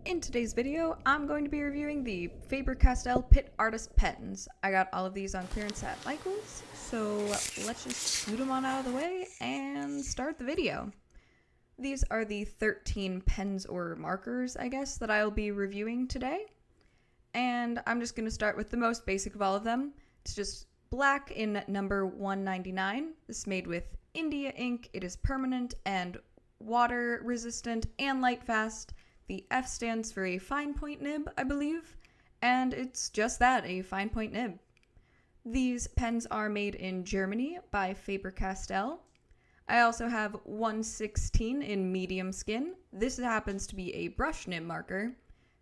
In today's video, I'm going to be reviewing the Faber-Castell Pitt Artist Pens. I got all of these on clearance at Michael's, so let's just scoot them on out of the way and start the video. These are the 13 pens or markers, I guess, that I'll be reviewing today. And I'm just going to start with the most basic of all of them. It's just black in number 199. This is made with India ink. It is permanent and water resistant and light fast. The F stands for a fine point nib, I believe, and it's just that, a fine point nib. These pens are made in Germany by Faber-Castell. I also have 116 in medium skin. This happens to be a brush nib marker,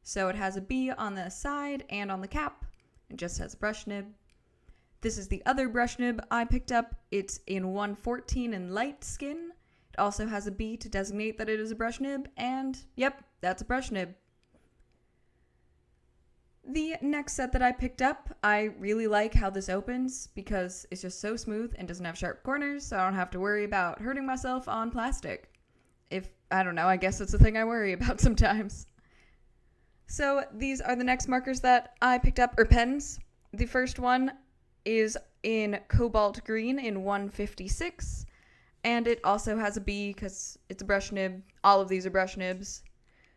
so it has a B on the side and on the cap. It just has a brush nib. This is the other brush nib I picked up. It's in 114 in light skin. It also has a B to designate that it is a brush nib, and yep, that's a brush nib. The next set that I picked up, I really like how this opens because it's just so smooth and doesn't have sharp corners, so I don't have to worry about hurting myself on plastic. I don't know, I guess it's a thing I worry about sometimes. So these are the next markers that I picked up, or pens. The first one is in cobalt green in 156. And it also has a B because it's a brush nib. All of these are brush nibs.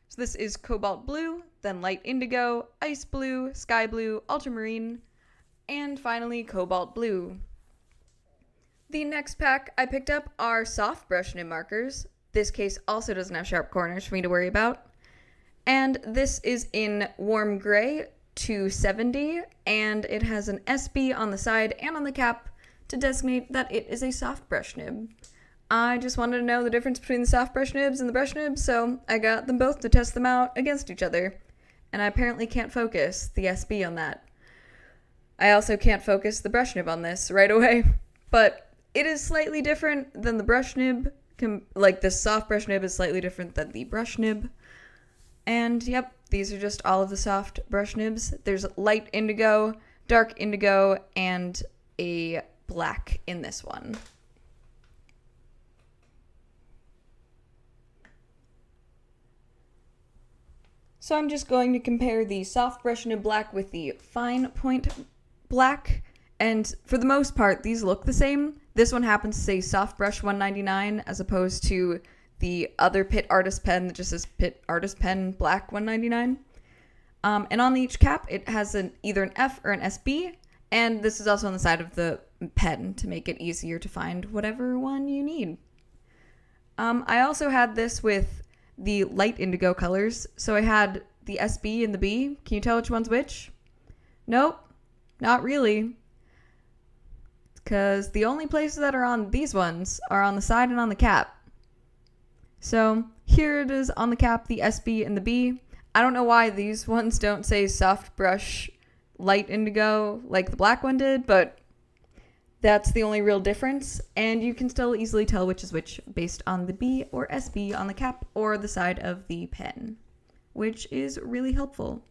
So this is cobalt blue, then light indigo, ice blue, sky blue, ultramarine, and finally cobalt blue. The next pack I picked up are soft brush nib markers. This case also doesn't have sharp corners for me to worry about. And this is in warm gray 270, and it has an SB on the side and on the cap to designate that it is a soft brush nib. I just wanted to know the difference between the soft brush nibs and the brush nibs, so I got them both to test them out against each other. And I apparently can't focus the SB on that. I also can't focus the brush nib on this right away, but it is slightly different than the brush nib. Like the soft brush nib is slightly different than the brush nib. And yep, these are just all of the soft brush nibs. There's light indigo, dark indigo, and a black in this one. So I'm just going to compare the soft brush nib black with the fine point black, and for the most part, these look the same. This one happens to say soft brush 199 as opposed to the other Pitt Artist Pen that just says Pitt Artist Pen black 199. And on each cap, it has either an F or an SB, and this is also on the side of the pen to make it easier to find whatever one you need. I also had this with the light indigo colors. So I had the SB and the B. Can you tell which one's which? Nope, not really. Because the only places that are on these ones are on the side and on the cap. So here it is on the cap, the SB and the B. I don't know why these ones don't say soft brush light indigo like the black one did, but that's the only real difference, and you can still easily tell which is which based on the B or SB on the cap or the side of the pen, which is really helpful.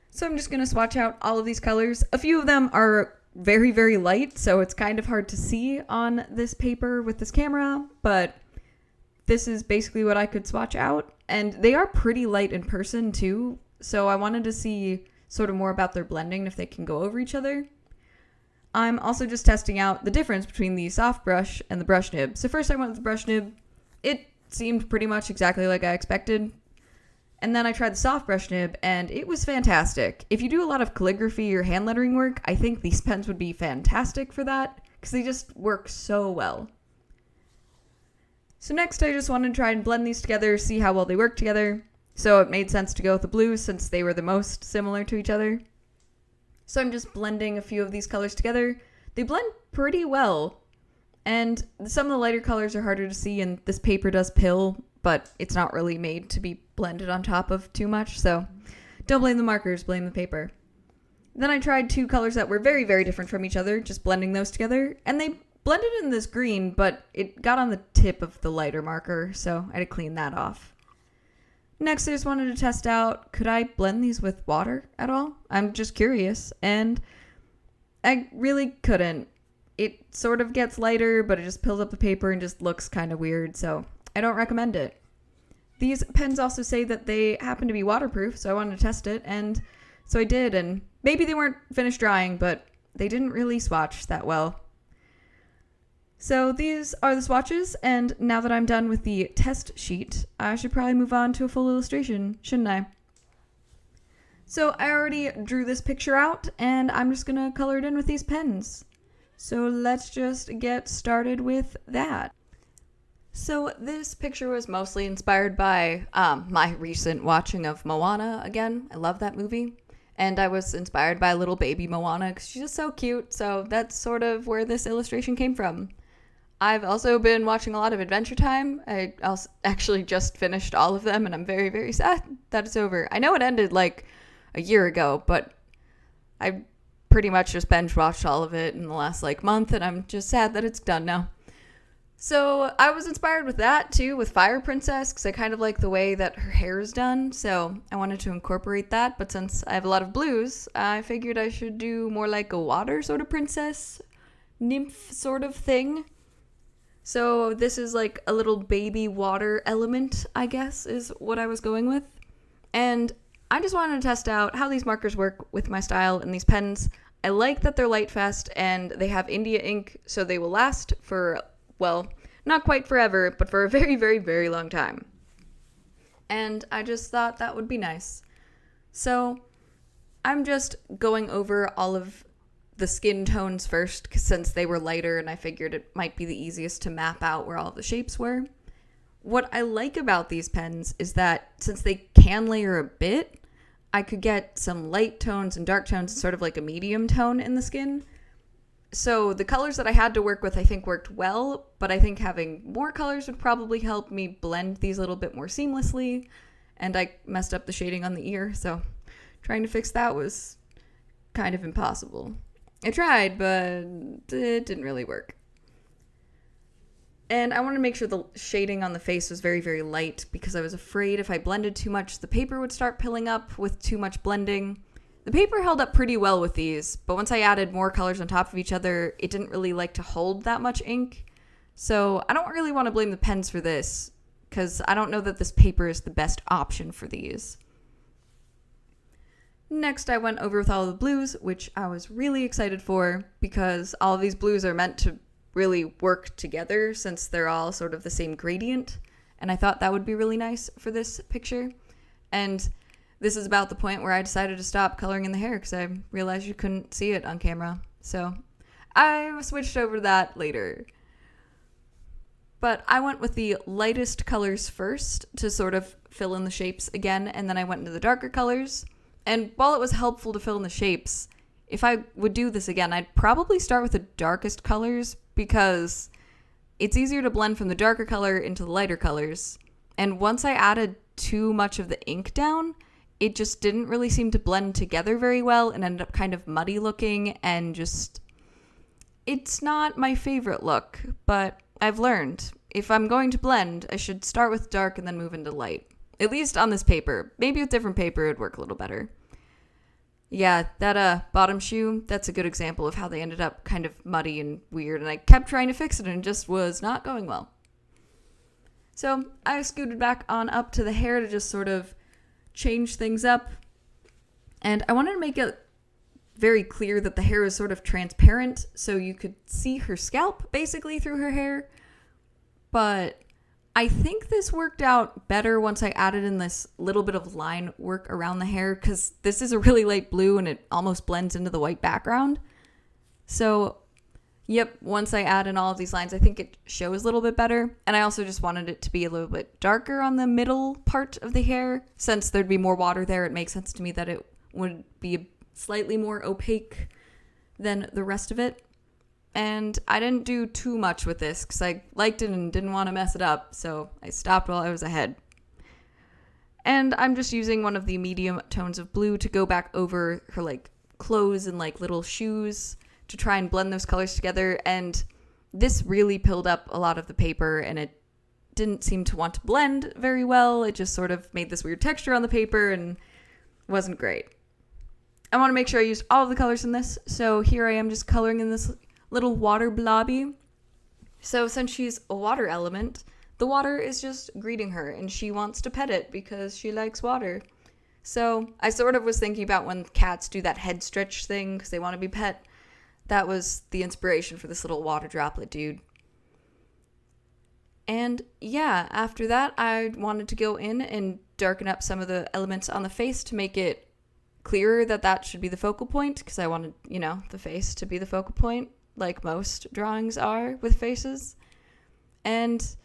So I'm just going to swatch out all of these colors. A few of them are very, very light, so it's kind of hard to see on this paper with this camera, but this is basically what I could swatch out, and they are pretty light in person too, so I wanted to see sort of more about their blending, if they can go over each other. I'm also just testing out the difference between the soft brush and the brush nib. So first I went with the brush nib. It seemed pretty much exactly like I expected. And then I tried the soft brush nib, and it was fantastic. If you do a lot of calligraphy or hand lettering work, I think these pens would be fantastic for that, because they just work so well. So next I just wanted to try and blend these together, see how well they work together. So it made sense to go with the blues since they were the most similar to each other. So I'm just blending a few of these colors together. They blend pretty well, and some of the lighter colors are harder to see, and this paper does pill, but it's not really made to be blended on top of too much, so don't blame the markers, blame the paper. Then I tried two colors that were very, very different from each other, just blending those together, and they blended in this green, but it got on the tip of the lighter marker, so I had to clean that off. Next, I just wanted to test out, could I blend these with water at all? I'm just curious, and I really couldn't. It sort of gets lighter, but it just pills up the paper and just looks kind of weird, so I don't recommend it. These pens also say that they happen to be waterproof, so I wanted to test it, and so I did, and maybe they weren't finished drying, but they didn't really swatch that well. So these are the swatches, and now that I'm done with the test sheet, I should probably move on to a full illustration, shouldn't I? So I already drew this picture out, and I'm just gonna color it in with these pens. So let's just get started with that. So this picture was mostly inspired by my recent watching of Moana again. I love that movie. And I was inspired by little baby Moana because she's just so cute. So that's sort of where this illustration came from. I've also been watching a lot of Adventure Time. I also actually just finished all of them, and I'm very, very sad that it's over. I know it ended like a year ago, but I pretty much just binge watched all of it in the last like month, and I'm just sad that it's done now. So I was inspired with that too, with Fire Princess, because I kind of like the way that her hair is done, so I wanted to incorporate that. But since I have a lot of blues, I figured I should do more like a water sort of princess, nymph sort of thing. So this is like a little baby water element, I guess, is what I was going with. And I just wanted to test out how these markers work with my style and these pens. I like that they're light fast and they have India ink, so they will last for, well, not quite forever, but for a very, very, very long time. And I just thought that would be nice. So I'm just going over all of the skin tones first, since they were lighter and I figured it might be the easiest to map out where all the shapes were. What I like about these pens is that since they can layer a bit, I could get some light tones and dark tones and sort of like a medium tone in the skin. So the colors that I had to work with I think worked well, but I think having more colors would probably help me blend these a little bit more seamlessly. And I messed up the shading on the ear, so trying to fix that was kind of impossible. I tried, but it didn't really work. And I wanted to make sure the shading on the face was very, very light because I was afraid if I blended too much, the paper would start pilling up with too much blending. The paper held up pretty well with these, but once I added more colors on top of each other, it didn't really like to hold that much ink. So I don't really want to blame the pens for this because I don't know that this paper is the best option for these. Next, I went over with all the blues, which I was really excited for because all of these blues are meant to really work together since they're all sort of the same gradient. And I thought that would be really nice for this picture. And this is about the point where I decided to stop coloring in the hair because I realized you couldn't see it on camera. So I switched over to that later. But I went with the lightest colors first to sort of fill in the shapes again, and then I went into the darker colors. And while it was helpful to fill in the shapes, if I would do this again, I'd probably start with the darkest colors because it's easier to blend from the darker color into the lighter colors. And once I added too much of the ink down, it just didn't really seem to blend together very well and ended up kind of muddy looking and just, it's not my favorite look, but I've learned if I'm going to blend, I should start with dark and then move into light. At least on this paper. Maybe with different paper it would work a little better. Yeah, that bottom shoe, that's a good example of how they ended up kind of muddy and weird, and I kept trying to fix it and it just was not going well. So I scooted back on up to the hair to just sort of change things up. And I wanted to make it very clear that the hair is sort of transparent so you could see her scalp basically through her hair. But I think this worked out better once I added in this little bit of line work around the hair because this is a really light blue and it almost blends into the white background. So, yep, once I add in all of these lines, I think it shows a little bit better. And I also just wanted it to be a little bit darker on the middle part of the hair. Since there'd be more water there, it makes sense to me that it would be slightly more opaque than the rest of it. And I didn't do too much with this because I liked it and didn't want to mess it up, so I stopped while I was ahead. And I'm just using one of the medium tones of blue to go back over her like clothes and like little shoes to try and blend those colors together. And this really pilled up a lot of the paper and it didn't seem to want to blend very well. It just sort of made this weird texture on the paper and wasn't great. I want to make sure I used all of the colors in this, so here I am just coloring in this little water blobby. So since she's a water element, the water is just greeting her and she wants to pet it because she likes water. So I sort of was thinking about when cats do that head stretch thing because they want to be pet. That was the inspiration for this little water droplet dude. And yeah, after that, I wanted to go in and darken up some of the elements on the face to make it clearer that that should be the focal point, because I wanted, the face to be the focal point, like most drawings are with faces. And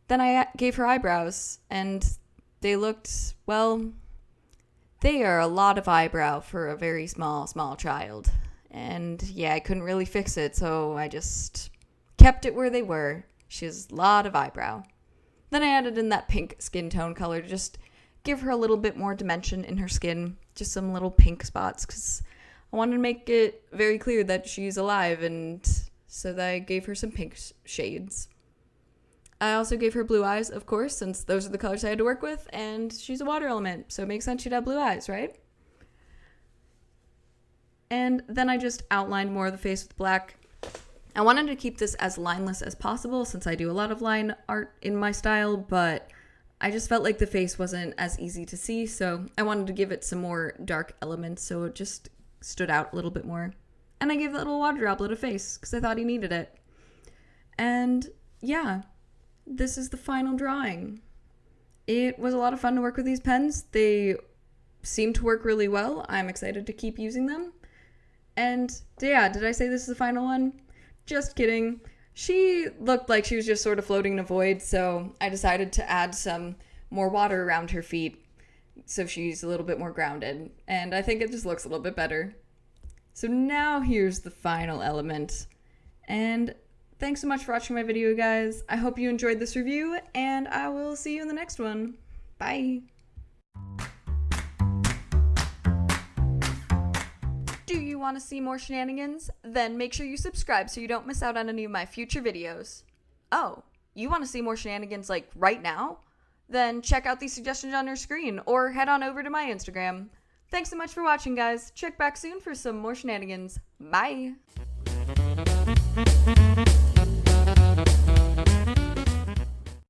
then I gave her eyebrows, and they looked, well, they are a lot of eyebrow for a very small child. And yeah, I couldn't really fix it, so I just kept it where they were. She has a lot of eyebrow. Then I added in that pink skin tone color to just give her a little bit more dimension in her skin. Just some little pink spots, because I wanted to make it very clear that she's alive, and so that I gave her some pink shades. I also gave her blue eyes, of course, since those are the colors I had to work with, and she's a water element, so it makes sense she'd have blue eyes, right? And then I just outlined more of the face with black. I wanted to keep this as lineless as possible since I do a lot of line art in my style, but I just felt like the face wasn't as easy to see, so I wanted to give it some more dark elements so it just stood out a little bit more. And I gave that little water droplet a face because I thought he needed it. And yeah, this is the final drawing. It was a lot of fun to work with these pens. They seem to work really well. I'm excited to keep using them. And yeah, did I say this is the final one? Just kidding. She looked like she was just sort of floating in a void, so I decided to add some more water around her feet so she's a little bit more grounded, and I think it just looks a little bit better. So now here's the final element, and thanks so much for watching my video, guys. I hope you enjoyed this review, and I will see you in the next one. Bye! Do you want to see more shenanigans? Then make sure you subscribe so you don't miss out on any of my future videos. Oh, you want to see more shenanigans like right now? Then check out these suggestions on your screen or head on over to my Instagram. Thanks so much for watching, guys. Check back soon for some more shenanigans. Bye!